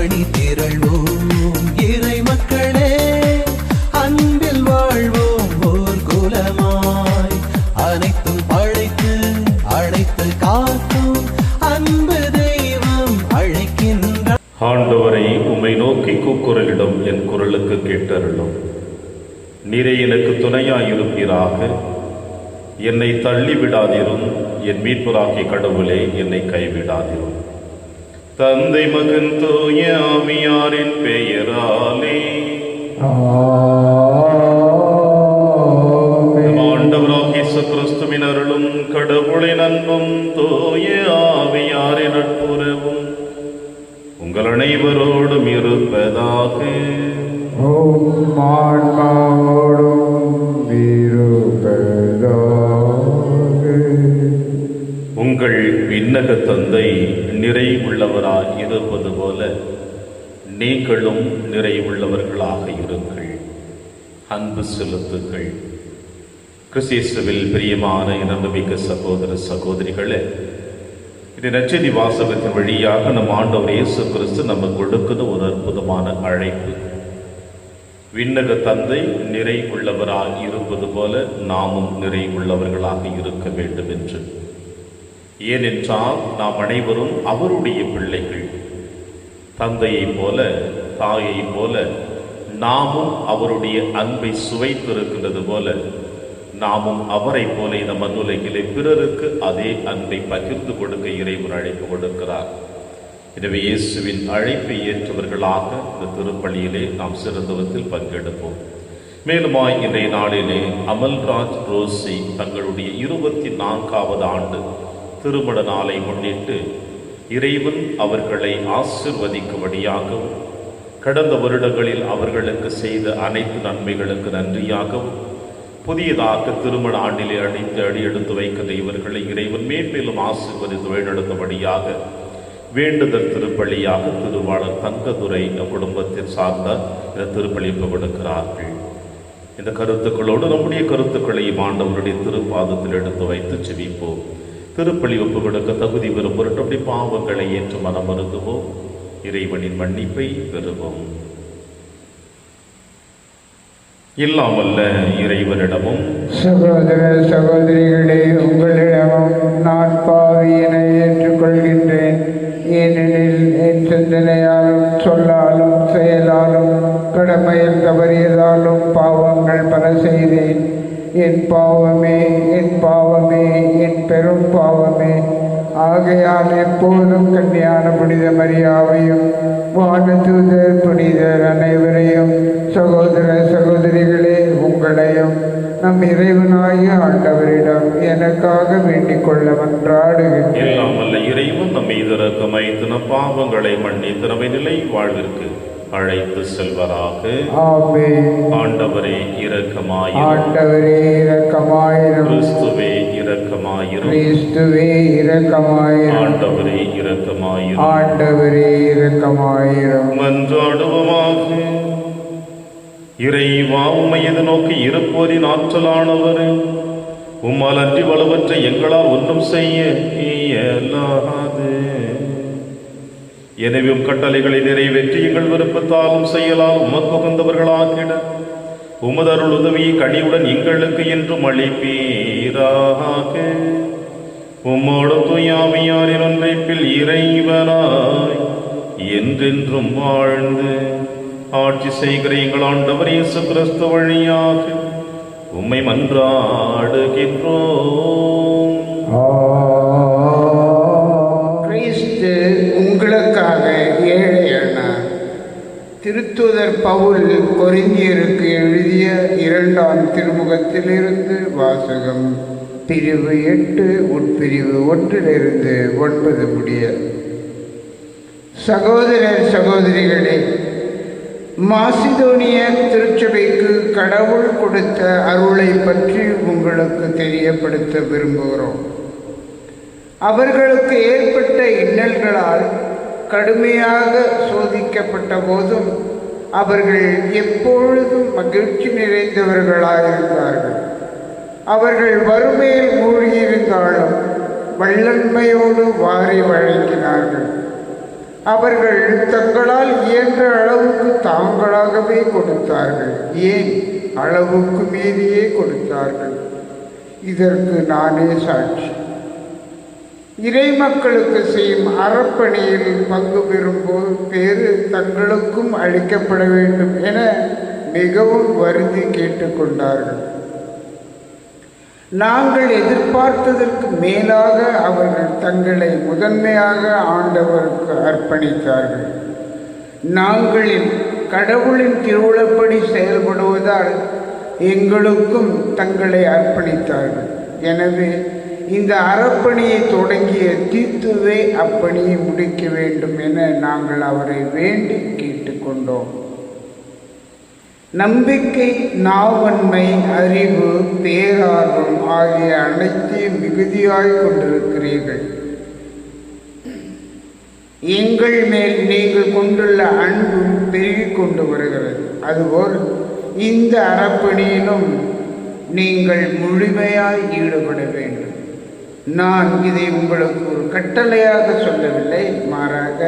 அணி திரள்வோம் இறை மக்களே, அன்பில் வாழ்வோம் ஓர் குலமாய். அனைத்தும் படைத்து அழைத்து காக்கும் அன்பு தெய்வம் அழைக்கின்ற. ஆண்டவரை உம்மை நோக்கி கூக்குரலிடும் என் குரலுக்கு கேட்டருளும். நீரே எனக்கு துணையாயிருப்பீராக. என்னை தள்ளிவிடாதிரும். என் மீட்பராகிய கடவுளே, என்னை கைவிடாதிரும். தந்தை மகன் தூய ஆவியாரின் பெயராலே ஆண்டவராகிய இயேசு கிறிஸ்துவின் அருளும் கடவுளின் அன்பும் தூய ஆவியாரின் நட்புறவும் உங்கள் அனைவரோடும் இருப்பதாக. உங்கள் விண்ணக தந்தை நிறைவுள்ளவராய் இருப்பது போல நீங்களும் நிறைவுள்ளவர்களாக இருங்கள். அன்பு செலுத்துங்கள். கிறிஸ்துவில் பிரியமான இனமிக்க சகோதர சகோதரிகளே, இது நற்செய்தி வாசகத்தின் வழியாக நம் ஆண்டவர் இயேசு கிறிஸ்து நமக்கு கொடுக்கிற ஒரு அற்புதமான அழைப்பு. விண்ணக தந்தை நிறை உள்ளவராக இருப்பது போல நாமும் நிறை உள்ளவர்களாக இருக்க வேண்டும் என்று. ஏனென்றால் நாம் அனைவரும் அவருடைய பிள்ளைகள். தந்தையைப் போல தாயைப் போல நாமும் அவருடைய அன்பை சுவைத்திருக்கின்றது போல நாமும் அவரை போல இந்த மண்ணுலகிலே பிறருக்கு அதே அன்பை பகிர்ந்து கொடுக்க இறைவன் அழைப்பு கொடுக்கிறார். எனவே இயேசுவின் அழைப்பை ஏற்றவர்களாக இந்த திருப்பலியிலே நாம் சிறந்தவத்தில் பங்கெடுப்போம். மேலுமாய் இன்றைய நாளிலே அமல்ராஜ் ரோசி தங்களுடைய 24வது ஆண்டு திருமண நாளை முன்னிட்டு இறைவன் அவர்களை ஆசிர்வதிக்கும்படியாகவும் கடந்த வருடங்களில் அவர்களுக்கு செய்த அனைத்து நன்மைகளுக்கு நன்றியாகவும் புதியதாக திருமண ஆண்டிலே அடியெடுத்து வைக்கின்ற இவர்களை இறைவன் மேன்மேலும் ஆசீர்வதித்து வழிநடத்தும்படியாக வேண்டுதல் திருப்பலியாக திருவாளர் தங்கதுரை குடும்பத்தில் சார்ந்த இந்த திருப்பலிப்பு கொடுக்கிறார்கள். இந்த கருத்துக்களோடு நம்முடைய கருத்துக்களையும் ஆண்டவருடைய திருப்பாதத்தில் எடுத்து வைத்து செவிப்போம். திருப்பலி ஒப்பு கொடுக்க தகுதி பெறும் பொருட்டு பாவங்களை ஏற்று மனம் மருந்துவோம். இறைவனின் மன்னிப்பை பெறுவோம். இல்லாமல்ல இறைவனிடமும் சகோதர சகோதரிகளே, உங்களிடமும் நான் பாவியினை ஏற்றுக்கொள்கின்றேன். ஏனெனில் என் சிந்தனையாலும் சொல்லாலும் செயலாலும் கடமையில் தவறியதாலும் பாவங்கள் பல செய்தேன். என் பாவமே, என் பாவமே, என் பெரும் பாவமே. ஆகையால் எப்போதும் கன்னியான புனித மரியாவையும் வானதூதர் புனிதர் அனைவரையும் சகோதர சகோதரிகளே உங்களையும் நம் இறைவனாகிய ஆண்டவரிடம் எனக்காக வேண்டிக் கொள்ள மன்றாடுகின்றேன். எல்லாம் வல்ல இறைவன் நம் மீது இரக்கமாய்த்து நம் பாவங்களை மன்னித்து நம்மை நிலை வாழ்விற்கு அழைத்து செல்வராக. ஆமென். ஆண்டவரே இரக்கமாயிரும். ஆண்டவரே இரக்கமாயிரும். கிறிஸ்துவே இரக்கமாயிரும். கிறிஸ்துவே இரக்கமாயிரும். ஆண்டவரே இரக்கமாயிரும். ஆண்டவரே இரக்கமாயிரும். மன்றாடுவோமாக. இறைவா, உம்மை எதிர்நோக்கி இருப்போரின் ஆற்றலானவரே, உம்மால் அன்றி வலுவற்றை எங்களால் ஒன்றும் செய்ய இயலாது. எனவே கட்டளைகளை நிறைவேற்றி எங்கள் விருப்பத்தாலும் செயலால் உமக்கு உகந்தவர்களாகிட உமது அருள் உதவியை கனியுடன் எங்களுக்கு என்றும் அளிப்பீராக. உம்மோடு தூயாவியாரின் ஒன்றைப்பில் இறைவனாய் என்றென்றும் வாழ்ந்து ஆட்சி செய்கிற எங்கள் ஆண்டவர் இயேசு கிறிஸ்து வழியாக உம்மை மன்றாடுகின்றோம். கிறிஸ்து உங்களுக்காக ஏழையானார். திருத்தூதர் பவுல் கொரிந்தியருக்கு எழுதிய 2ஆம் திருமுகத்திலிருந்து வாசகம். பிரிவு 8 உட்பிரிவு 1 9 முடிய. சகோதர சகோதரிகளே, மாசிதோனிய திருச்சபைக்கு கடவுள் கொடுத்த அருளை பற்றி உங்களுக்கு தெரியப்படுத்த விரும்புகிறோம். அவர்களுக்கு ஏற்பட்ட இன்னல்களால் கடுமையாக சோதிக்கப்பட்ட போதும் அவர்கள் எப்பொழுதும் மகிழ்ச்சி நிறைந்தவர்களாயிருந்தார்கள். அவர்கள் வறுமையில் மூழ்கியிருந்தாலும் வள்ளன்மையோடு வாரி வழங்கினார்கள். அவர்கள் தங்களால் இயன்ற அளவுக்கு தாங்களாகவே கொடுத்தார்கள். ஏன் அளவுக்கு மீறியே கொடுத்தார்கள். இதற்கு நானே சாட்சி. இறை மக்களுக்கு செய்யும் அறப்பணியில் பங்கு பெறும்போது பேறு தங்களுக்கும் அளிக்கப்பட வேண்டும் என மிகவும் வருந்தி கேட்டுக்கொண்டார்கள். நாங்கள் எதிர்பார்த்ததற்கு மேலாக அவர்கள் தங்களை முதன்மையாக ஆண்டவருக்கு அர்ப்பணித்தார்கள். நாங்கள் கடவுளின் திருவுளப்படி செயல்படுவதால் எங்களுக்கும் தங்களை அர்ப்பணித்தார்கள். எனவே இந்த அறப்பணியை தொடங்கிய தீத்துவே அப்பணியை முடிக்க வேண்டும் என நாங்கள் அவரை வேண்டி கேட்டுக்கொண்டோம். நம்பிக்கை, நாவன்மை, அறிவு, பேரார்வம் ஆகிய அனைத்தையும் மிகுதியாய் கொண்டிருக்கிறீர்கள். எங்கள் மேல் நீங்கள் கொண்டுள்ள அன்பும் பெருகிக் கொண்டு வருகிறது. அதுபோல் இந்த அறப்பணியிலும் நீங்கள் முழுமையாய் ஈடுபட வேண்டும். நான் இதை உங்களுக்கு ஒரு கட்டளையாக சொல்லவில்லை, மாறாக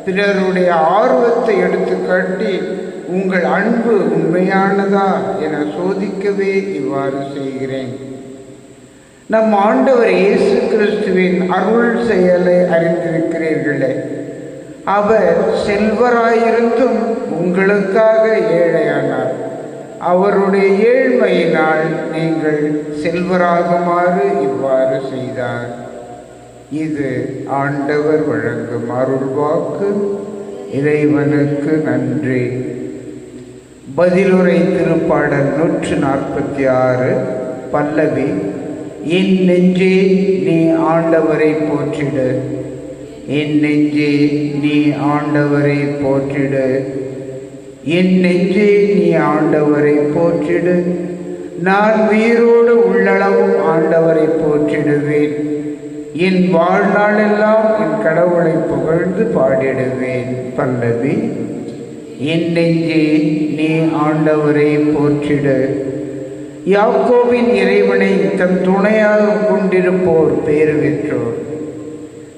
பிறருடைய ஆர்வத்தை எடுத்துக்காட்டி உங்கள் அன்பு உண்மையானதா என சோதிக்கவே இவ்வாறு செய்கிறேன். நம் ஆண்டவர் இயேசு கிறிஸ்துவின் அருள் செயலை அறிந்திருக்கிறீர்களே. அவர் செல்வராயிருந்தும் உங்களுக்காக ஏழையானார். அவருடைய ஏழ்மையினால் நீங்கள் செல்வராகுமாறு இவ்வாறு செய்தார். இது ஆண்டவர் வழங்கும் அருள்வாக்கு. இறைவனுக்கு நன்றி. பதிலுரை திருப்பாடல் 146 பல்லவி. என் நெஞ்சே நீ ஆண்டவரை போற்றிடு, என் நெஞ்சே நீ ஆண்டவரை போற்றிடு, என் நெஞ்சே நீ ஆண்டவரை போற்றிடு. நான் உயிரோடு உள்ளளவும் ஆண்டவரை போற்றிடுவேன். என் வாழ்நாளெல்லாம் என் கடவுளை புகழ்ந்து பாடிடுவேன். பல்லவி. என் நெஞ்சே நீ ஆண்டவரை போற்றிடு. யாக்கோபின் இறைவனை தம் துணையாக கொண்டிருப்போர் பேறு பெற்றோர்.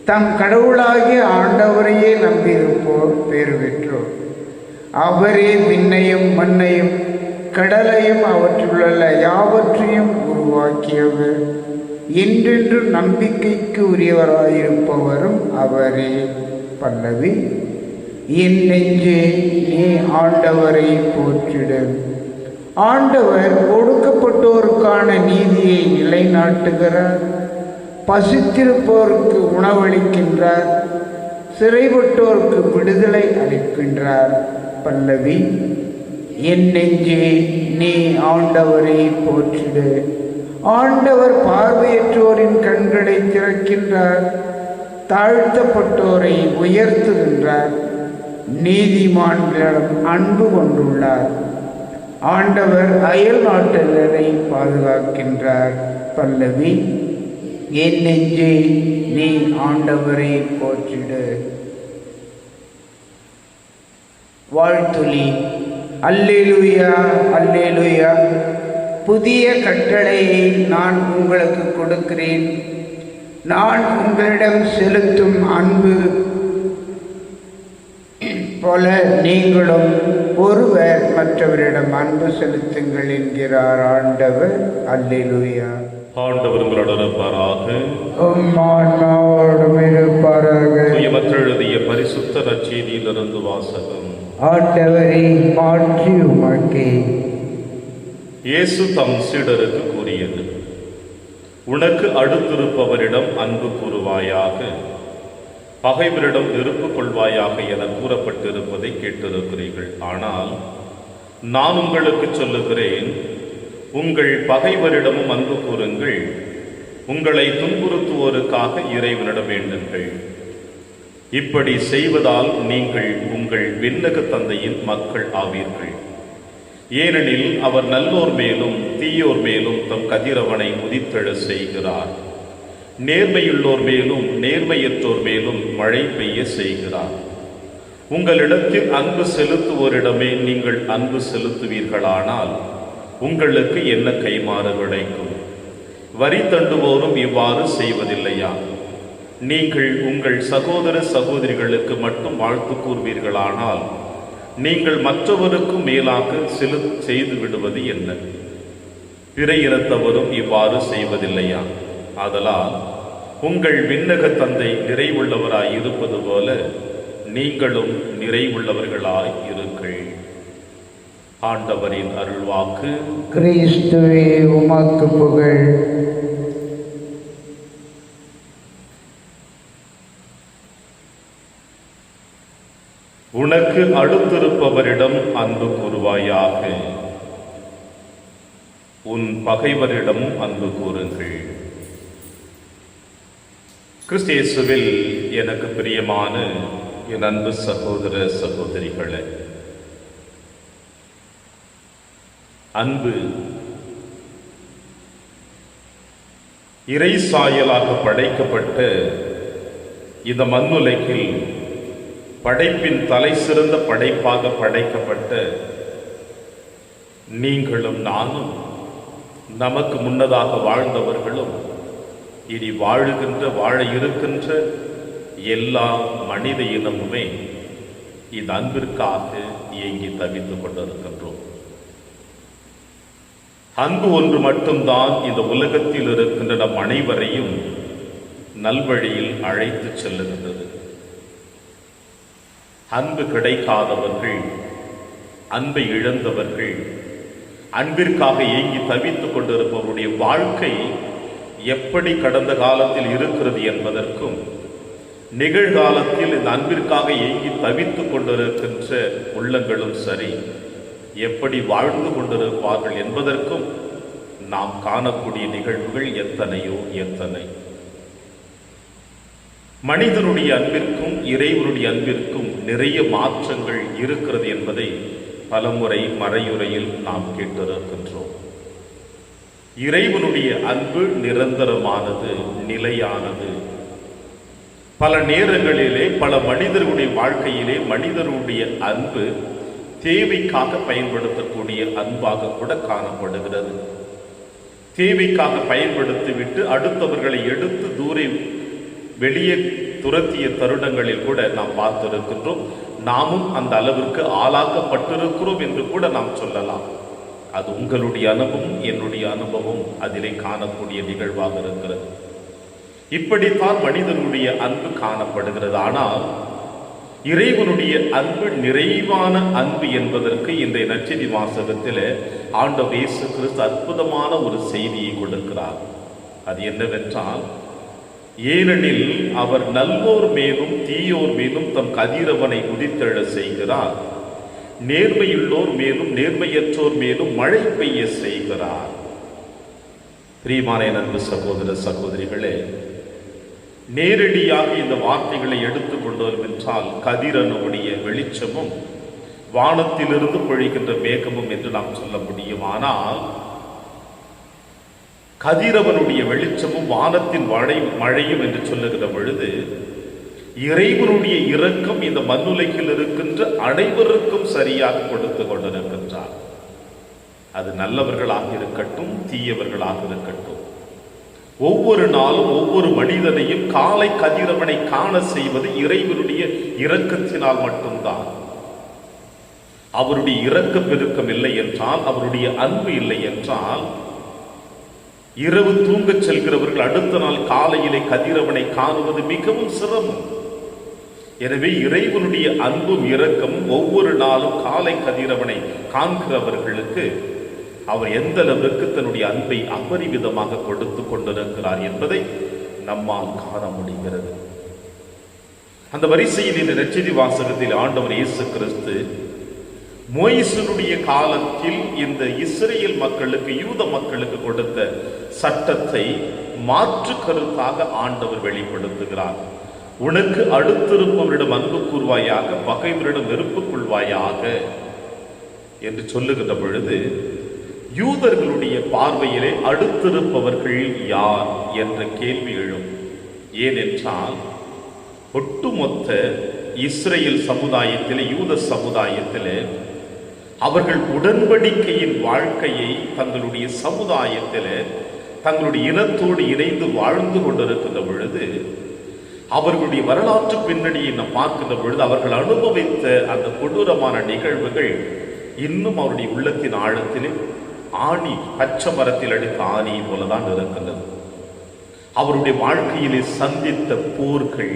தம் கடவுளாகிய ஆண்டவரையே நம்பியிருப்போர் பேறு பெற்றோர். அவரே விண்ணையும் மண்ணையும் கடலையும் அவற்றிலுள்ள யாவற்றையும் உருவாக்கியவர். என்றென்று நம்பிக்கைக்கு உரியவராயிருப்பவரும் அவரே. பல்லவி. என் நெஞ்சே நீ ஆண்டவரை போற்றிடு. ஆண்டவர் ஒடுக்கப்பட்டோருக்கான நீதியை நிலைநாட்டுகிறார். பசித்திருப்போருக்கு உணவளிக்கின்றார். சிறைப்பட்டோருக்கு விடுதலை அளிக்கின்றார். பல்லவி. என் நெஞ்சே நீ ஆண்டவரை போற்றிடு. ஆண்டவர் பார்வையற்றோரின் கண்களை திறக்கின்றார். தாழ்த்தப்பட்டோரை உயர்த்துகின்றார். நீதிமான்களிடம் அன்பு கொண்டுள்ளார். ஆண்டவர் அயல் நாட்டினரை பாதுகாக்கின்றார். பல்லவி. என் நெஞ்சே நீ ஆண்டவரை போற்றிடு. வாழ்த்துளி. அல்லேலூயா, அல்லேலூயா. புதிய கட்டளையை நான் உங்களுக்கு கொடுக்கிறேன். நான் உங்களிடம் செலுத்தும் அன்பு போல நீங்களும் ஒருவர் மற்றவரிடம் அன்பு செலுத்துங்கள் என்கிறார் ஆண்டவர். அல்லேலூயா. ஆண்டவர் உங்களோடு இருப்பாராக. ஆன்மாவோடும் இருப்பாராக. எழுதிய பரிசுத்த நற்செய்தியிலிருந்து வாசகம். ஆண்டவரை மாற்றி உமக்கே. இயேசு தம் சீடருக்கு கூறியது, உனக்கு அடுத்திருப்பவரிடம் அன்பு கூறுவாயாக, பகைவரிடம் வெறுப்பு கொள்வாயாக என கூறப்பட்டிருப்பதை கேட்டிருக்கிறீர்கள். ஆனால் நான் உங்களுக்கு சொல்லுகிறேன், உங்கள் பகைவரிடமும் அன்பு கூறுங்கள், உங்களை துன்புறுத்துவோருக்காக இறைவனிடம் வேண்டுங்கள். இப்படி செய்வதால் நீங்கள் உங்கள் விண்ணக தந்தையின் மக்கள் ஆவீர்கள். ஏனெனில் அவர் நல்லோர் மேலும் தீயோர் மேலும் தம் கதிரவனை உதித்தெழ செய்கிறார். நேர்மையுள்ளோர் மேலும் நேர்மையற்றோர் மேலும் மழை பெய்ய செய்கிறார். உங்களிடத்தில் அன்பு செலுத்துவோரிடமே நீங்கள் அன்பு செலுத்துவீர்களானால் உங்களுக்கு என்ன கைமாறு கிடைக்கும்? வரி தண்டுவோரும் இவ்வாறு செய்வதில்லையா? நீங்கள் உங்கள் சகோதர சகோதரிகளுக்கு மட்டும் வாழ்த்து கூறுவீர்களானால் நீங்கள் மற்றவருக்கும் மேலாக செய்து விடுவது என்ன? பிற இனத்தவரும் இவ்வாறு செய்வதில்லையா? ஆதலால் உங்கள் விண்ணக தந்தை நிறைவுள்ளவராய் இருப்பது போல நீங்களும் நிறைவுள்ளவர்களாய் இருங்கள். ஆண்டவரின் அருள்வாக்கு. கிறிஸ்துவே உமக்கு புகழ். உனக்கு அடுத்திருப்பவரிடம் அன்பு கூறுவாயாக, உன் பகைவரிடம் அன்பு கூறுங்கள். கிறிஸ்து இயேசுவில் எனக்கு பிரியமான என் அன்பு சகோதர சகோதரிகளே, அன்பு இறை சாயலாக படைக்கப்பட்ட இந்த மண்ணுலகில் படைப்பின் தலை சிறந்த படைப்பாக படைக்கப்பட்ட நீங்களும் நானும், நமக்கு முன்னதாக வாழ்ந்தவர்களும், இனி வாழ இருக்கின்ற எல்லா மனித இனமுமே இந்த அன்பிற்காக இயங்கி தவித்துக் கொண்டிருக்கின்றோம். அன்பு ஒன்று மட்டும்தான் இந்த உலகத்தில் இருக்கின்ற நம் அனைவரையும் நல்வழியில் அழைத்து செல்லுகின்றது. அன்பு கிடைக்காதவர்கள், அன்பை இழந்தவர்கள், அன்பிற்காக ஏங்கி தவித்துக் கொண்டிருப்பவருடைய வாழ்க்கை எப்படி கடந்த காலத்தில் இருக்கிறது என்பதற்கும், நிகழ்காலத்தில் இந்த அன்பிற்காக ஏங்கி தவித்துக் கொண்டிருக்கின்ற உள்ளங்களும் சரி எப்படி வாழ்ந்து கொண்டிருப்பார்கள் என்பதற்கும் நாம் காணக்கூடிய நிகழ்வுகள் எத்தனையோ எத்தனை. மனிதனுடைய அன்பிற்கும் இறைவனுடைய அன்பிற்கும் நிறைய மாற்றங்கள் இருக்கிறது என்பதை பலமுறை மறையுரையில் நாம் கேட்டிருக்கின்றோம். இறைவனுடைய அன்பு நிரந்தரமானது, நிலையானது. பல நேரங்களிலே பல மனிதர்களுடைய வாழ்க்கையிலே மனிதனுடைய அன்பு தேவைக்காக பயன்படுத்தக்கூடிய அன்பாக கூட காணப்படுகிறது. தேவைக்காக பயன்படுத்திவிட்டு அடுத்தவர்களை எடுத்து தூரை வெளியே துரத்திய தருணங்களில் கூட நாம் பார்த்திருக்கின்றோம். நாமும் அந்த அளவிற்கு ஆளாக்கப்பட்டிருக்கிறோம் என்று கூட நாம் சொல்லலாம். அது உங்களுடைய அனுபவம், என்னுடைய அனுபவம் அதிலே காணக்கூடிய நிகழ்வாக இருக்கிறது. இப்படித்தான் மனிதனுடைய அன்பு காணப்படுகிறது. ஆனால் இறைவனுடைய அன்பு நிறைவான அன்பு என்பதற்கு இன்றைய நற்செய்தி வாசகத்தில் ஆண்டவர் இயேசு கிறிஸ்து அற்புதமான ஒரு செய்தியை கொடுக்கிறார். அது என்னவென்றால், ஏனெனில் அவர் நல்லோர் மேலும் தீயோர் மேலும் தம் கதிரவனை உதித்தெழ செய்கிறார், நேர்மையுள்ளோர் மேலும் நேர்மையற்றோர் மேலும் மழை பெய்ய செய்கிறார். பிரியமான அன்பு சகோதர சகோதரிகளே, நேரடியாக இந்த வார்த்தைகளை எடுத்துக்கொண்டோம் என்றால் கதிரவனுடைய வெளிச்சமும் வானத்திலிருந்து பொழிகின்ற மேகமும் என்று நாம் சொல்ல முடியும். ஆனால் கதிரவனுடைய வெளிச்சமும் வானத்தின் மழையும் என்று சொல்லுகிற பொழுது இறைவனுடைய இரக்கம் இந்த மண்ணுலகில் இருக்கின்ற அனைவருக்கும் சரியாக கொடுத்து கொண்டிருக்கின்றார். அது நல்லவர்களாக இருக்கட்டும், தீயவர்களாக இருக்கட்டும், ஒவ்வொரு நாளும் ஒவ்வொரு மனிதனையும் காலை கதிரவனை காண செய்வது இறைவனுடைய இரக்கத்தினால் மட்டும்தான். அவருடைய இரக்க பெருக்கம் இல்லை என்றால், அவருடைய அன்பு இல்லை என்றால், இரவு தூங்கச் செல்கிறவர்கள் அடுத்த நாள் காலையிலே கதிரவனை காணுவது மிகவும் சிரமம். எனவே இறைவனுடைய அன்பும் இரக்கமும் ஒவ்வொரு நாளும் காலை கதிரவனை காண்கிறவர்களுக்கு அவர் எந்த அளவிற்கு தன்னுடைய அன்பை அபரிவிதமாக கொடுத்து கொண்டிருக்கிறார் என்பதை நம்மால் காண முடிகிறது. அந்த வரிசையில் இந்த நற்செய்தி வாசகத்தில் ஆண்டவர் இயேசு கிறிஸ்து மோயிசனுடைய காலத்தில் இந்த இஸ்ரேல் மக்களுக்கு, யூத மக்களுக்கு கொடுத்த சட்டத்தை மாற்று கருத்தாக ஆண்டவர் வெளிப்படுத்துகிறார். உனக்கு அடுத்திருப்பவரிடம் அன்பு கூர்வாயாக, பகைவரிடம் வெறுப்பு கொள்வாயாக என்று சொல்லுகின்ற பொழுது யூதர்களுடைய பார்வையிலே அடுத்திருப்பவர்கள் யார் என்ற கேள்வி எழும். ஏனென்றால் ஒட்டுமொத்த இஸ்ரேல் சமுதாயத்திலே, யூத சமுதாயத்திலே அவர்கள் உடன்படிக்கையின் வாழ்க்கையை தங்களுடைய சமுதாயத்தில் தங்களுடைய இனத்தோடு இணைந்து வாழ்ந்து கொண்டிருக்கின்ற பொழுது அவர்களுடைய வரலாற்று பின்னணியை நாம் பார்க்கின்ற பொழுது அவர்கள் அனுபவித்த அந்த கொடூரமான நிகழ்வுகள் இன்னும் அவருடைய உள்ளத்தின் ஆழத்திலே ஆணி, பச்சை மரத்தில் அடித்த ஆணி போலதான் இருக்கின்றது. அவருடைய வாழ்க்கையிலே சந்தித்த போர்கள்,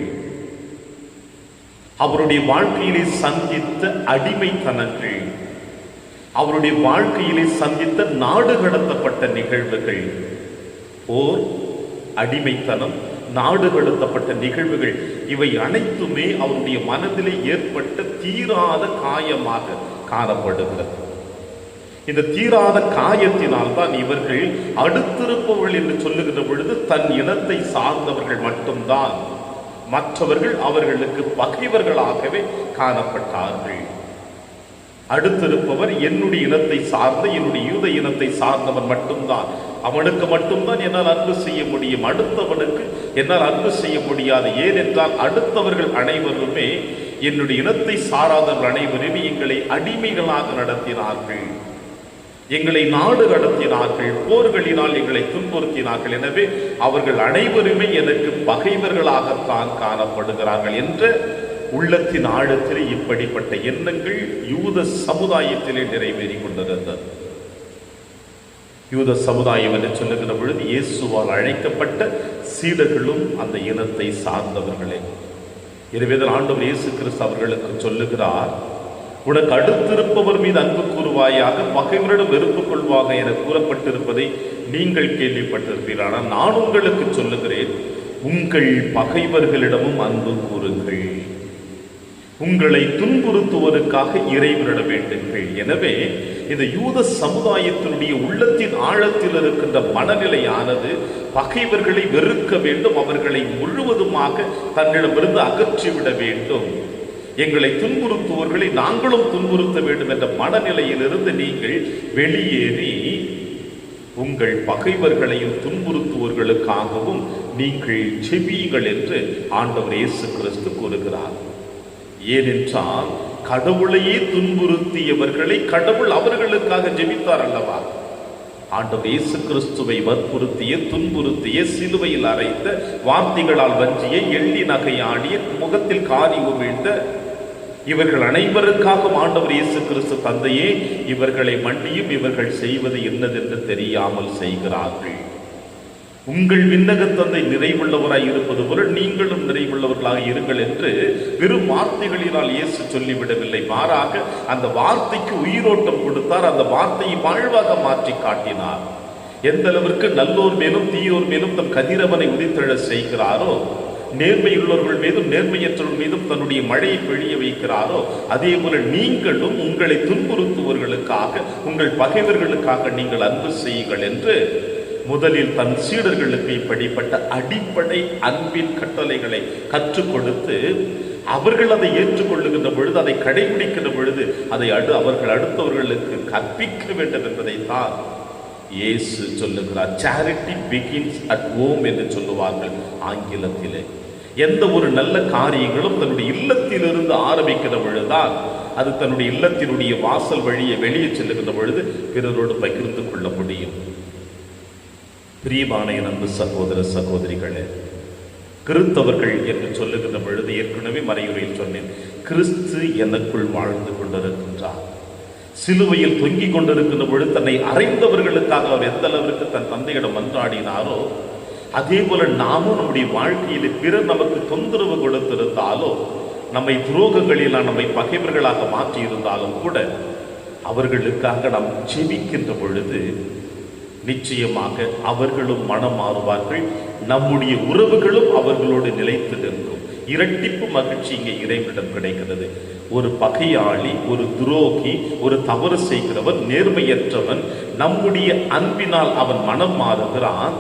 அவருடைய வாழ்க்கையிலே சந்தித்த அடிமைத்தனங்கள், அவருடைய வாழ்க்கையிலே சந்தித்த நாடு கடத்தப்பட்ட நிகழ்வுகள், போர், அடிமைத்தனம், நாடு கடத்தப்பட்ட நிகழ்வுகள், இவை அனைத்துமே அவருடைய மனதிலே ஏற்பட்ட தீராத காயமாக காணப்படுகிறது. இந்த தீராத காயத்தினால் தான் இவர்கள் அடுத்திருப்பவர்கள் என்று சொல்லுகின்ற பொழுது தன் இனத்தை சார்ந்தவர்கள் மட்டும்தான், மற்றவர்கள் அவர்களுக்கு பகைவர்களாகவே காணப்பட்டார்கள். அடுத்திருப்பவர் என்னுடைய இனத்தை சார்ந்த, என்னுடைய யூத இனத்தை சார்ந்தவன் மட்டும்தான், அவனுக்கு மட்டும்தான் என்னால் அன்பு செய்ய முடியும், அடுத்தவனுக்கு என்னால் அன்பு செய்ய முடியாது. ஏனென்றால் அடுத்தவர்கள் அனைவருமே, என்னுடைய இனத்தை சாராதவர்கள் அனைவருமே எங்களை அடிமைகளாக நடத்தினார்கள், எங்களை நாடு கடத்தினார்கள், போர்களினால் எங்களை துன்புறுத்தினார்கள். எனவே அவர்கள் அனைவருமே எனக்கு பகைவர்களாகத்தான் காணப்படுகிறார்கள் என்ற உள்ளத்தின் ஆழத்திலே இப்படிப்பட்ட எண்ணங்கள் யூத சமுதாயத்திலே நிறைவேறி கொண்டிருந்தது. யூத சமுதாயம் என்று சொல்லுகிற பொழுது இயேசுவால் அழைக்கப்பட்ட சீடர்களும் அந்த இனத்தை சார்ந்தவர்களே. எனவே ஆண்டவர் இயேசு கிறிஸ்து அவர்களுக்கு சொல்லுகிறார், உனக்கு அடுத்திருப்பவர் மீது அன்பு கூறுவாயாக, பகைவரிடம் வெறுப்பு கொள்வாக என கூறப்பட்டிருப்பதை நீங்கள் கேள்விப்பட்டிருப்பீர்கள். ஆனால் நான் உங்களுக்கு சொல்லுகிறேன், உங்கள் பகைவர்களிடமும் அன்பு கூறுங்கள், உங்களை துன்புறுத்துவதற்காக இறைவனிடம் வேண்டுங்கள். எனவே இந்த யூத சமுதாயத்தினுடைய உள்ளத்தின் ஆழத்தில் இருக்கின்ற மனநிலையானது பகைவர்களை வெறுக்க வேண்டும், அவர்களை முழுவதுமாக தன்னிடமிருந்து அகற்றிவிட வேண்டும், எங்களை துன்புறுத்துவர்களை நாங்களும் துன்புறுத்த வேண்டும் என்ற மனநிலையிலிருந்து நீங்கள் வெளியேறி உங்கள் பகைவர்களையும் துன்புறுத்துவர்களுக்காகவும் நீங்கள் ஜெபியுங்கள் என்று ஆண்டவர் இயேசு கிறிஸ்து கூறுகிறார். ஏனென்றால் கடவுளையே துன்புறுத்தியவர்களை கடவுள் அவர்களுக்காக ஜெபித்தார் அல்லவா? ஆண்டவர் இயேசு கிறிஸ்துவை வற்புறுத்திய, துன்புறுத்திய, சிலுவையில் அறைந்த, வார்த்தைகளால் வஞ்சிய, எள்ளி நகையாடிய, முகத்தில் காரி உமிழ்ந்த இவர்கள் அனைவருக்காக ஆண்டவர் இயேசு கிறிஸ்து தந்தையே இவர்களை மன்னியும், இவர்கள் செய்வது என்னதென்று தெரியாமல் செய்கிறார்கள், உங்கள் விண்ணக தந்தை நிறைவுள்ளவராய் இருப்பது போல நீங்களும் நிறைவுள்ளவர்களாக இருங்கள் என்று வெறும் வார்த்தைகளினால் இயேசு சொல்லிவிடவில்லை. மாறாக அந்த வார்த்தைக்கு உயிரோட்டம் கொடுத்தார், அந்த வார்த்தையை வாழ்வாக மாற்றி காட்டினார். எந்த அளவிற்கு நல்லோர் மேலும் தீயோர் மேலும் தம் கதிரவனை உதித்தெழ செய்கிறாரோ, நேர்மையுள்ளவர்கள் மீதும் நேர்மையற்றவர்கள் மீதும் தன்னுடைய மழையை பெழிய வைக்கிறாரோ, அதே போல நீங்களும் உங்களை துன்புறுத்துவர்களுக்காக, உங்கள் பகைவர்களுக்காக நீங்கள் அன்பு செய்யுங்கள் என்று முதலில் தன் சீடர்களுக்கு இப்படிப்பட்ட அடிப்படை அன்பின் கட்டளைகளை கற்றுக் கொடுத்து, அவர்கள் அதை ஏற்றுக்கொள்ளுகின்ற பொழுது, அதை கடைபிடிக்கின்ற பொழுது, அதை அவர்கள் அடுத்தவர்களுக்கு கற்பிக்க வேண்டும் என்பதைத்தான் இயேசு சொல்லுகிறார். சேரிட்டி பிகின்ஸ் அட் ஹோம் என்று சொல்லுவார்கள் ஆங்கிலத்திலே. எந்த ஒரு நல்ல காரியங்களும் தன்னுடைய இல்லத்திலிருந்து ஆரம்பிக்கிற பொழுதுதான் அது தன்னுடைய இல்லத்தினுடைய வாசல் வழியை வெளியே செல்லுகின்ற பொழுது பிறரோடு பகிர்ந்து கொள்ள முடியும். பிரியமான அன்பு சகோதர சகோதரிகளே, கிறிஸ்தவர்கள் என்று சொல்லுகின்ற பொழுது ஏற்கனவே மறையுரையில் சொன்னேன், கிறிஸ்து எனக்குள் வாழ்ந்து கொண்டிருக்கின்றார். சிலுவையில் தொங்கிக் கொண்டிருக்கின்ற பொழுது தன்னை அறைந்தவர்களுக்காக அவர் எந்த அளவிற்கு தன் தந்தையிடம் மன்றாடினாரோ, அதே போல நாமும் நம்முடைய வாழ்க்கையில் பிறர் நமக்கு தொந்தரவு கொடுத்திருந்தாலோ, நம்மை துரோகங்களில் நம்மை பகைவர்களாக மாற்றி இருந்தாலும் கூட அவர்களுக்காக நாம் ஜெபிக்கின்ற பொழுது நிச்சயமாக அவர்களும் மனம் மாறுவார்கள், நம்முடைய உறவுகளும் அவர்களோடு நிலைத்து நிற்கும். இரட்டிப்பு மகிழ்ச்சி இங்கே இறைவனிடம் கிடைக்கிறது. ஒரு பகையாளி, ஒரு துரோகி, ஒரு தவறு செய்கிறவன், நேர்மையற்றவன், நம்முடைய அன்பினால் அவன் மனம் மாறுகிறான்.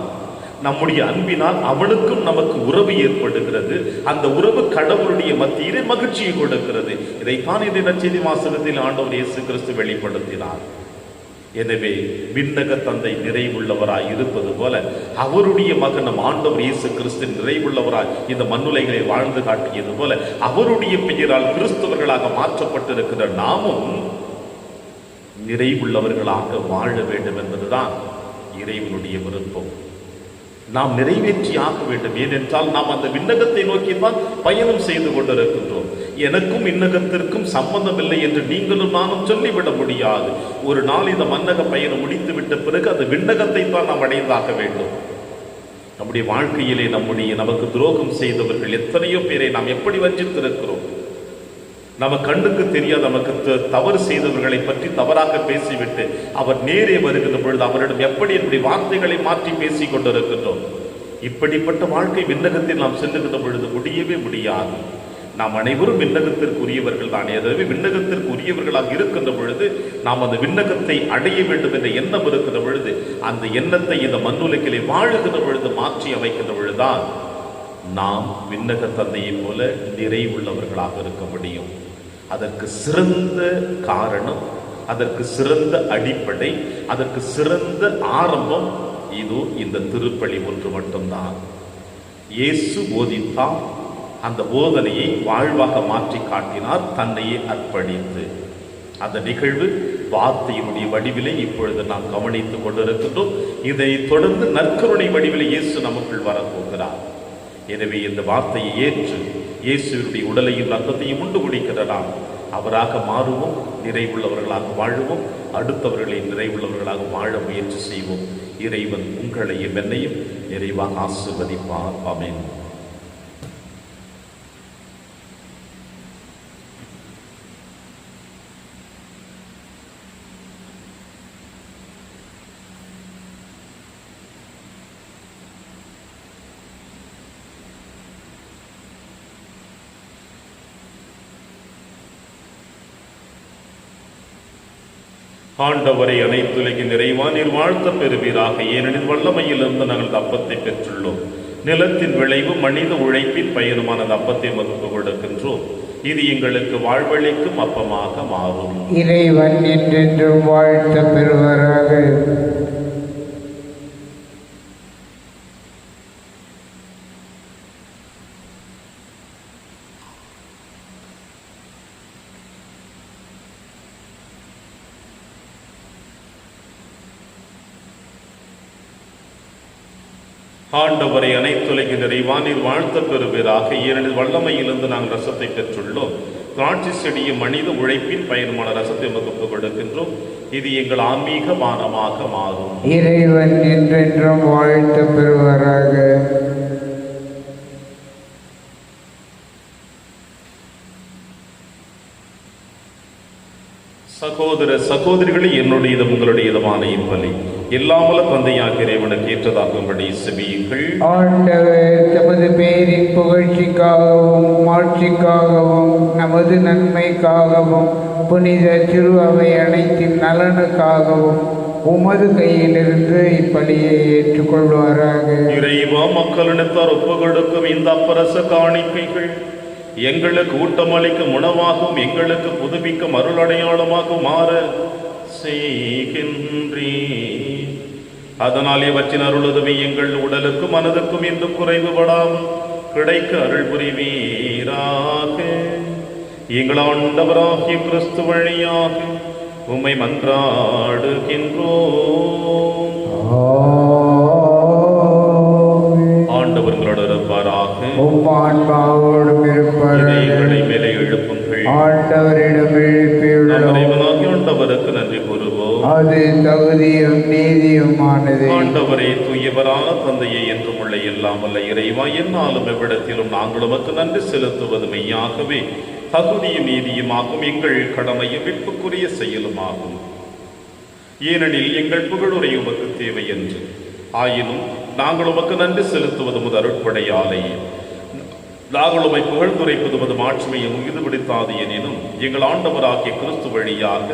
நம்முடைய அன்பினால் அவனுக்கும் நமக்கு உறவு ஏற்படுகிறது. அந்த உறவு கடவுளுடைய மத்தியிலே மகிழ்ச்சியை கொடுக்கிறது. இதைத்தான் இந்த நற்செய்தி வாசகத்தில் ஆண்டவர் இயேசு கிறிஸ்து வெளிப்படுத்தினார். எனவே விண்ணக தந்தை நிறைவுள்ளவராய் இருப்பது போல அவருடைய மகன் நம் ஆண்டவர் இயேசு கிறிஸ்து நிறைவுள்ளவராய் இந்த மண்ணுலகிலே வாழ்ந்து காட்டியது போல அவருடைய பெயரால் கிறிஸ்தவர்களாக மாற்றப்பட்டிருக்கிற நாமும் நிறைவுள்ளவர்களாக வாழ வேண்டும் என்பதுதான் இறைவனுடைய விருப்பம். நாம் நிறைவேற்றியாக வேண்டும். ஏனென்றால் நாம் அந்த விண்ணகத்தை நோக்கித்தான் பயணம் செய்து கொண்டிருக்கின்றோம். எனக்கும் விண்ணகத்திற்கும் சம்பந்தம் இல்லை என்று நீங்களும் நானும் சொல்லிவிட முடியாது. ஒரு நாள் இந்த மன்னக பயணம் முடித்து விட்ட பிறகு அந்த விண்ணகத்தை தான் நாம் அடைந்தாக வேண்டும். நம்முடைய வாழ்க்கையிலே நமக்கு துரோகம் செய்தவர்கள் எத்தனையோ பேரை நாம் எப்படி வஞ்சித்திருக்கிறோம். நம்ம கண்ணுக்கு தெரியாத நமக்கு தவறு செய்தவர்களை பற்றி தவறாக பேசிவிட்டு அவர் நேரே வருகின்ற பொழுது அவரிடம் எப்படி வார்த்தைகளை மாற்றி பேசிக் கொண்டிருக்கின்றோம். இப்படிப்பட்ட வாழ்க்கை விண்ணகத்தில் நாம் செல்லுகின்ற பொழுது முடியவே முடியாது. நாம் அனைவரும் விண்ணகத்திற்குரியவர்கள் தான். எனவே விண்ணகத்திற்கு உரியவர்களாக இருக்கின்ற பொழுது நாம் அந்த விண்ணகத்தை அடைய வேண்டும் என்ற எண்ணம் இருக்கின்ற பொழுது அந்த எண்ணத்தை இந்த மண்ணுலகிலே வாழுகின்ற பொழுது மாற்றி அமைக்கின்ற பொழுதுதான் நாம் விண்ணக தந்தையை போல நிறைவுள்ளவர்களாக இருக்க முடியும். அதற்கு சிறந்த காரணம், அதற்கு சிறந்த அடிப்படை, அதற்கு சிறந்த ஆரம்பம் இது இந்த திருப்பலி ஒன்று மட்டும்தான். இயேசு போதித்தார், அந்த போதனையை வாழ்வாக மாற்றி காட்டினார், தன்னையே அர்ப்பணித்து. அந்த நிகழ்வு வார்த்தையினுடைய வடிவிலே இப்பொழுது நாம் கவனித்துக் கொண்டிருக்கின்றோம். இதை தொடர்ந்து நற்கருணை வடிவிலே இயேசு நமக்குள் வரப்போகிறார். எனவே இந்த வார்த்தையை ஏற்று இயேசுவினுடைய உடலையும் ரத்தத்தையும் உண்டு குடிக்கிற நாம் அவராக மாறுவோம், நிறைவுள்ளவர்களாக வாழுவோம், அடுத்தவர்களை நிறைவுள்ளவர்களாக வாழ முயற்சி செய்வோம். இறைவன் உங்களையும் என்னையும் நிறைவாக ஆசீர்வதிப்பார். ஆமென். ஆண்டவரை அனைத்துலகின் நிறைவா நீர் வாழ்த்த பெறுவீராக. ஏனெனில் வல்லமையிலிருந்து நாங்கள் அப்பத்தை பெற்றுள்ளோம். நிலத்தின் விளைவு மனித உழைப்பின் பயனுமான அப்பத்தை மதிப்பு கொடுக்கின்றோம். இது எங்களுக்கு வாழ்வழிக்கும் அப்பமாக மாறும். இறைவன் என்றென்றும் வாழ்த்த பெறுவராக. ஆண்டவரை அனைத்துலகின் நிறைவா நீர் வாழ்த்த பெறுவீராக. ஏனெனில் வல்லமையிலிருந்து நாங்கள் ரசத்தை பெற்றுள்ளோம். திராட்சை செடியும் மனித உழைப்பின் பயனுமான ரசத்தை வகுப்பு கொடுக்கின்றோம். இது எங்கள் ஆன்மீக பானமாக மாறும். இறைவன் என்றென்றும் வாழ்த்த பெறுவராக. சகோதர சகோதரிகளை என்னுடைய உங்களுடைய இதமான இப்பலி எல்லாமல தந்தையாக இறைவனுக்கு ஏற்றதாகும்படி செபியுங்கள். ஆண்டவர் தமது பேரின் புகழ்ச்சிக்காகவும் மாட்சிக்காகவும் நமது நன்மைக்காகவும் புனித திரு அவை அனைத்தின் நலனுக்காகவும் உமது கையிலிருந்து இப்பலியை ஏற்றுக்கொள்வாராக. இறைவா, மக்களினத்தார் ஒப்பு கொடுக்கும் இந்த அப்பரச காணிக்கைகள் எங்களுக்கு ஊட்டமளிக்கும் உணவாகவும் எங்களுக்கு புதுப்பிக்கும் அருள் அடையாளமாக மாற செய்கின்றே. அதனால் இவற்றின் அருளுதவி எங்கள் உடலுக்கும் மனதுக்கும் என்று குறைவுபடாமல் கிடைக்க அருள் புரிவீராக. எங்கள் ஆண்டவராகிய கிறிஸ்து வழியாக உம்மை மன்றாடுகின்றோம். ஆண்டவர்களோடு இருப்பாராக. இறைவனை மேலே எழுப்புங்கள். ஆண்டவரிடம் எழுப்பியுள்ளோம். ஆண்டவருக்கு நன்றி கூறுவோம். அது தகுதியும் நீதியுமானது. ஆண்டவரே, தூயவரான தந்தையை என்றும் உள்ள எல்லாம் வல்ல இறைவா, என்னாலும் எவ்விடத்திலும் நாங்கள் உமக்கு நன்றி செலுத்துவது மெய்யாகவே தகுதியும் நீதியுமாகும், எங்கள் கடமையும் மீட்புக்குரிய செயலுமாகும். ஏனெனில் எங்கள் புகழுரை உமக்கு தேவை என்று. ஆயினும் நாங்கள் உமக்கு நன்றி செலுத்துவது முது அருட்படையாலே. நாங்கள் உம்மை புகழ்ந்துரைப்பது முது மாட்சிமையும் ஈடுபடுத்தாது எனினும் எங்கள் ஆண்டவராகிய கிறிஸ்து வழியாக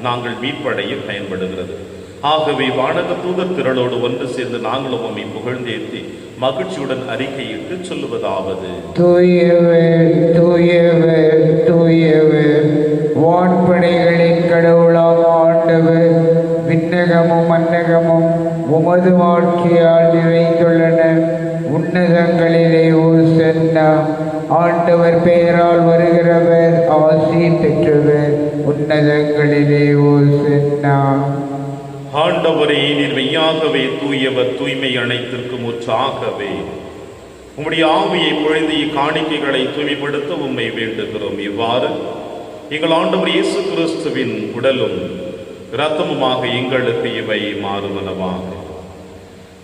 நாங்கள் மீட்படைய பயன்படுகிறது. ஆகவே வானக தூதர் திரளோடு ஒன்று சேர்ந்து நாங்களும் உம்மை புகழ்ந்தேத்தி மகிழ்ச்சியுடன் அறிக்கையிட்டு சொல்லுவதாவது: தூயவர் தூயவர் தூயவர், வான்படைகளின் கடவுளாம் ஆண்டவர். விண்ணகமும் மன்னகமும் உமது ஆட்சியால் நிறைந்துள்ளன. உன்னதங்களிலே ஓசன்னா. ஆண்டவர் பெயரால் வருகிறவர் ஆசி பெற்றவர். உன்னதங்களிலே ஓசன்னா. ஆண்டவர் ஆண்டவரே, நீர் மெய்யாகவே தூயவர், தூய்மை அனைத்திற்கும் ஊற்றாகவே. உம்முடைய ஆவியை பொழிந்து இக்காணிக்கைகளை தூய்மைப்படுத்த உம்மை வேண்டுகிறோம். இவ்வாறு எங்கள் ஆண்டவர் இயேசு கிறிஸ்துவின் உடலும் இரத்தமுமாக எங்களுக்கு இவை மாறுவனவாக.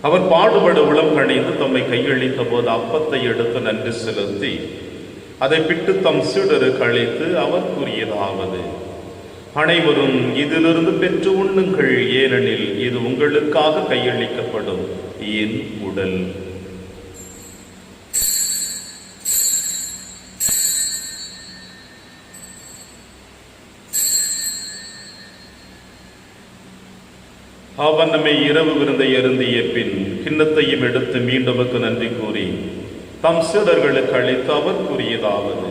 அவர் பாடுபட உளம் கணிந்து தம்மை கையளித்த போது அப்பத்தை எடுத்து நன்றி செலுத்தி அதை பிட்டு தம் சீடருக்கு அளித்து அவர் கூறியதாவது: அனைவரும் இதிலிருந்து பெற்று உண்ணுங்கள், ஏனெனில் இது உங்களுக்காக கையளிக்கப்படும் என் உடல். அவன் நம்மை இரவு விருந்தை அருந்திய பின் கிண்ணத்தையும் எடுத்து மீண்டுமக்கு நன்றி கூறி தம் சீடர்களுக்கு அளித்து அவர் கூறியதாவது: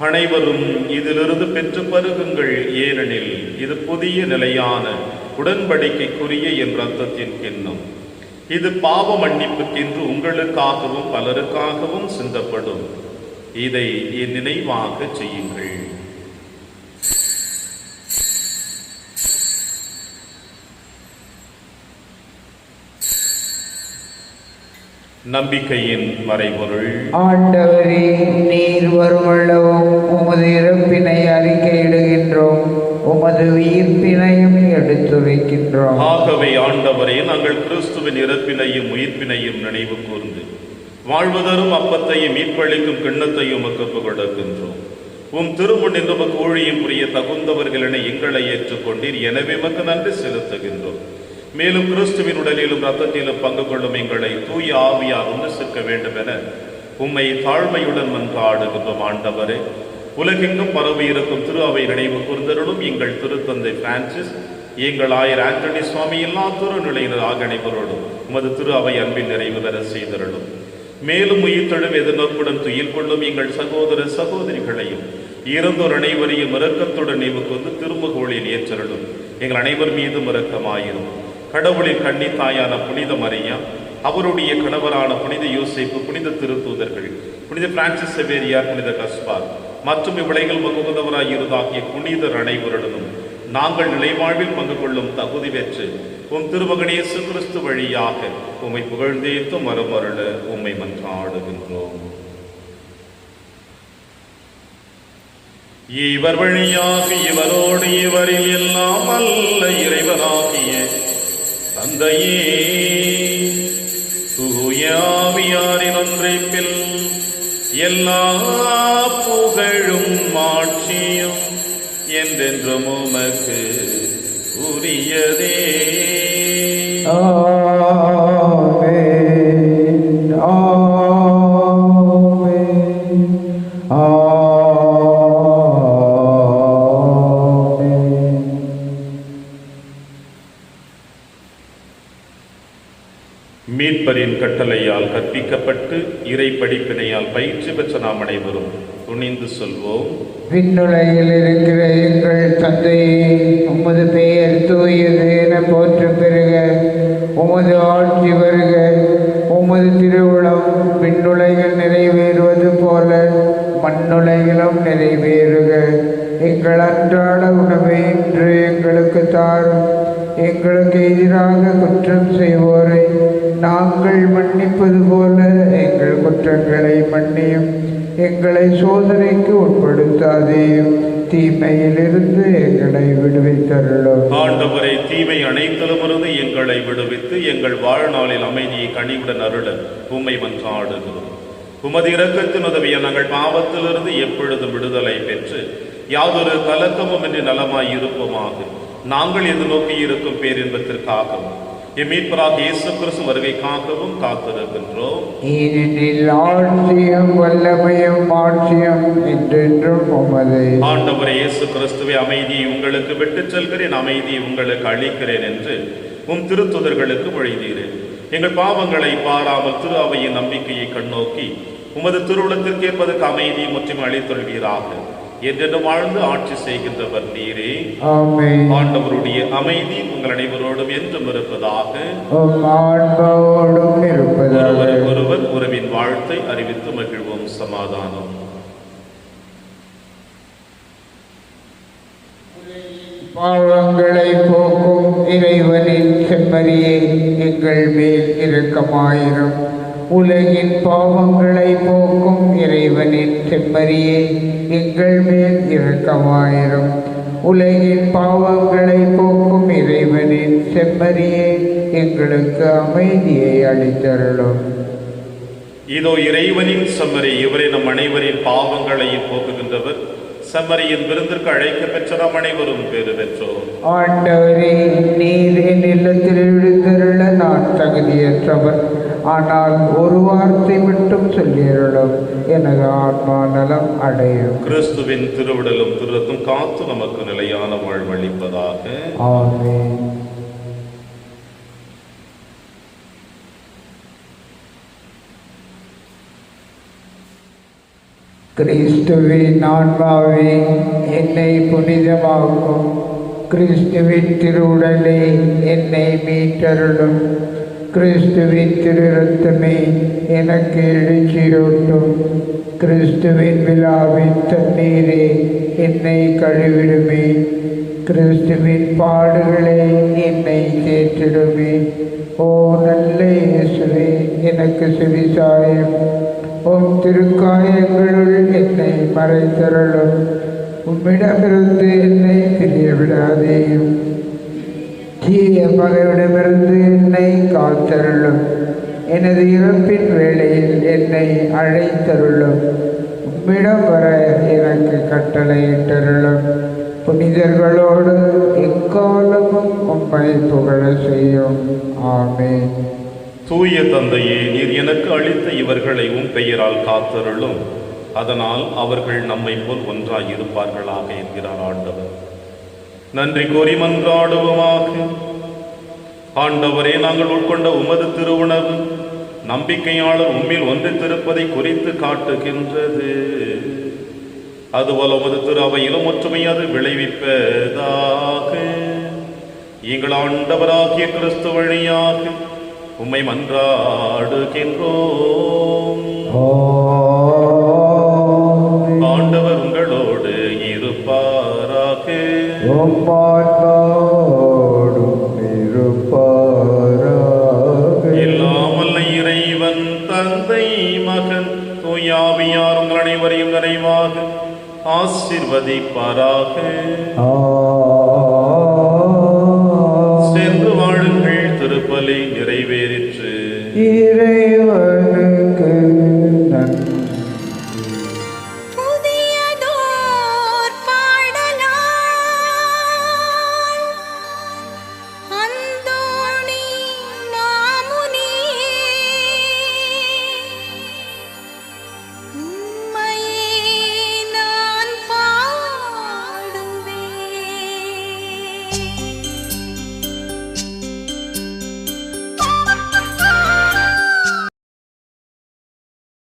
அனைவரும் இதிலிருந்து பெற்று பருகுங்கள், ஏனெனில் இது புதிய நிலையான உடன்படிக்கைக்குரிய என் இரத்தத்தின் கிண்ணம். இது பாவ மன்னிப்புக்கென்று உங்களுக்காகவும் பலருக்காகவும் சிந்தப்படும். இதை என் நினைவாக செய்யுங்கள். நம்பிக்கையின் மறைபொருள். ஆண்டவரே, நீர் வருமளவும் உமது இறப்பினை அறிக்கையிடுகின்றோம், உமது உயிர்ப்பினையும் எடுத்துரைக்கின்றோம். ஆகவே ஆண்டவரே, நாங்கள் கிறிஸ்துவின் இறப்பினையும் உயிர்ப்பினையும் நினைவு கூர்ந்து வாழ்வதரும் அப்பத்தையும் மீட்பளிக்கும் கிண்ணத்தையும் உமக்கு புகழ்கின்றோம். உம் திருமுன் உமக்கு ஊழியம் புரிய தகுந்தவர்கள் என எங்களை ஏற்றுக்கொண்டீர். எனவே உமக்கு நன்றி செலுத்துகின்றோம். மேலும் கிறிஸ்துவின் உடலிலும் இரத்தத்திலும் பங்கு கொள்ளும் எங்களை தூய ஆவியார் ஒன்று சேர்க்க வேண்டும் என உம்மை தாழ்மையுடன் மன்றாடுகின்றோம். ஆண்டவரே, உலகெங்கும் பரவி இருக்கும் திரு அவை நினைவு கூர்ந்தருளும். எங்கள் திருத்தந்தை பிரான்சிஸ், எங்கள் ஆயர் ஆண்டனி சுவாமி, எல்லா திருநிலையினர் ஆகிய அனைவரோடும் உமது திரு அவை அன்பின் நிறைவு பெற செய்தருளும். மேலும் உயிர்த்தெழும் எதிர்நோக்குடன் துயில் கொள்ளும் எங்கள் சகோதர சகோதரிகளையும் இறந்தோர் அனைவரையும் இரக்கத்துடன் நினைவு கொண்டு திருமுகோளில் ஏற்றருளும். எங்கள் அனைவர் மீதும் இரக்கமாயிரும். கடவுளின் கன்னி தாயான புனித மரியா, அவருடைய கணவரான புனித யோசேப்பு, புனித திருத்தூதர்கள், புனித பிரான்சிஸ் செவேரியார், புனித கஸ்பார் மற்றும் இவ்விளைகள் மகுந்தவராய் இருதாகிய புனிதர் அனைவருடனும் நாங்கள் நிலைவாழ்வில் பங்கு கொள்ளும் தகுதி பெற்று உம் திருமகன் இயேசு கிறிஸ்து வழியாக உம்மை புகழ்ந்தேத்து மரமருள உம்மை மன்றாடுகின்றோம். இவர் வழியாக இவரோடு இவரில் எல்லாம் அல்ல இறைவனாகிய தந்தையே, தூய ஆவியாரின் ஒன்றைப்பில் எல்லா புகழும் மாட்சியும் என்றென்றும் உமக்கு உரியதே. ஆமென், ஆமென், ஆமென். மீட்பரின் கட்டளையால் கற்பிக்கப்பட்டு இறை படிப்பினையால் பயிற்சி பெற்ற நாம் அனைவரும் துணிந்து சொல்வோம்: விண்ணுலகில் இருக்கிற எங்கள் தந்தையே, உமது பெயர் தூயது என போற்று பெறுக. உமது ஆட்சி வருக. உமது திருவுளம் விண்ணுலகில் நிறைவேறுவது போல மண்ணுலகிலும் நிறைவேறுக. எங்கள் அன்றாட உணவை இன்று எங்களுக்கு தாரும். எங்களுக்கு எதிராக குற்றம் செய்வோரை நாங்கள் மன்னிப்பது போல எங்கள் குற்றங்களை மன்னியும். எங்களை சோதனைக்கு உட்படுத்தாதேயும், தீமையிலிருந்து எங்களை விடுவித்தருளும். ஆண்டவரே, தீமை அனைத்திலுமிருந்து எங்களை விடுவித்து எங்கள் வாழ்நாளில் அமைதியை கனிவுடன் அருள உம்மை மன்றாடுகிறோம். உமது இரக்கத்தின் உதவியை நாங்கள் பாவத்திலிருந்து எப்பொழுதும் விடுதலை பெற்று யாதொரு கலக்கமும் என்று நலமாய் இருப்போமாக. நாங்கள் எதிர்நோக்கி இருக்கும் பேரின்பத்திற்காகவும் மீட்பராக இயேசு கிறிஸ்து வருகைக்காகவும் காத்திருக்கின்றோம். ஏனெனில் ஆட்சியும் வல்லமையும் மாட்சியும் என்றென்றும் உமதே. ஆண்டவரே இயேசு கிறிஸ்துவை, அமைதியை உங்களுக்கு விட்டுச் செல்கிறேன், அமைதியை உங்களுக்கு அளிக்கிறேன் என்று உம் திருத்துதர்களுக்கு மொழிந்தீரேன். எங்கள் பாவங்களை பாராமல் திரு அவையின் நம்பிக்கையை கண்ணோக்கி உமது திருவுளத்திற்கு ஏற்பதற்கு அமைதியை முற்றிலும் அளித்தொள்வீராக. என்றென்று வாழ்ந்து ஆட்சி செய்கின்றவர் நீரே. ஆமென். ஆண்டவருடைய அமைதி உங்கள் அனைவரோடும் என்றும் இருப்பதாக. ஒருவர் உறவின் வாழ்த்தை அறிவித்து மகிழ்வோம். சமாதானம். பாவங்களை போக்கும் இறைவனின் செம்மறியே எங்கள் மேல் இரக்கமாயிரும். உலகின் பாவங்களை போக்கும் இறைவனின் செம்மறியே எங்கள் மேல் இரக்கமாயிரும். உலகின் பாவங்களை போக்கும் இறைவனின் செம்மறியே எங்களுக்கு அமைதியை அளித்தருளும். இதோ இறைவனின் செம்மறி, இவரை நம் அனைவரின் பாவங்களையும் போக்குகின்றவர். செம்மறியின் விருந்திற்கு அழைக்க பெற்ற நாம் அனைவரும் பேறு பெற்றோர். ஆண்டவரே, நீர் என் இல்லத்தில் எழுந்தருள நான் தகுதியற்றவர். ஆனால் ஒரு வார்த்தை மட்டும் சொல்லியருளும், எனது ஆன்மா நலம் அடையும். கிறிஸ்துவின் திருவிடலும் திருரத்தும் காத்து நமக்கு நிலையான வாழ்வளிப்பதாக. ஆமென். கிறிஸ்துவின் ஆன்மாவே என்னை புனிதமாக்கும். கிறிஸ்துவின் திருவுடலே என்னை மீட்டருளும். கிறிஸ்துவின் திருரத்தமே எனக்கு எழுச்சியூட்டும். கிறிஸ்துவின் விழாவின் தண்ணீரே என்னை கழுவிடுமே. கிறிஸ்துவின் பாடுகளே என்னை தேற்றிடுமே. ஓ நல்ல இயேசுவே, எனக்கு செவிசாயும். உம் திருக்காயங்களுள் என்னை மறைத்தருளும். உம்மிடமிருந்து என்னை பிரிய விடாதேயும். தீய பகைவிடமிருந்து என்னை காத்தருளும். எனது இறப்பின் வேளையில் என்னை அழைத்தருளும். உம்மிடம் வர எனக்கு கட்டளையிட்டருளும். புனிதர்களோடு எக்காலமும் உம்மை புகழ செய்யும். ஆமென். தூய தந்தையே, நீர் எனக்கு அளித்த இவர்களை உம் பெயரால் காத்தருளும். அதனால் அவர்கள் நம்மை போல் ஒன்றாய் இருப்பார்களாக என்கிறார் ஆண்டவர். நன்றி கோரி மன்றாடுவோமாக. ஆண்டவரே, நாங்கள் உட்கொண்ட உமது திருவுணவு நம்பிக்கையாளர் உம்மில் ஒன்றித்திருப்பதை குறித்து காட்டுகின்றது. அதுபோல உமது திரு அவையிலும் ஒற்றுமை அது விளைவிப்பதாக. எங்கள் ஆண்டவராகிய கிறிஸ்து வழியாக உம்மை மன்றாடுகின்றோம். ஆண்டவர் உங்களோடு இருப்பாராக. எல்லாம் வல்ல இறைவன் தந்தை, மகன், தூயாவியார் உங்கள் அனைவரையும் நிறைவாக ஆசீர்வதிப்பாராக.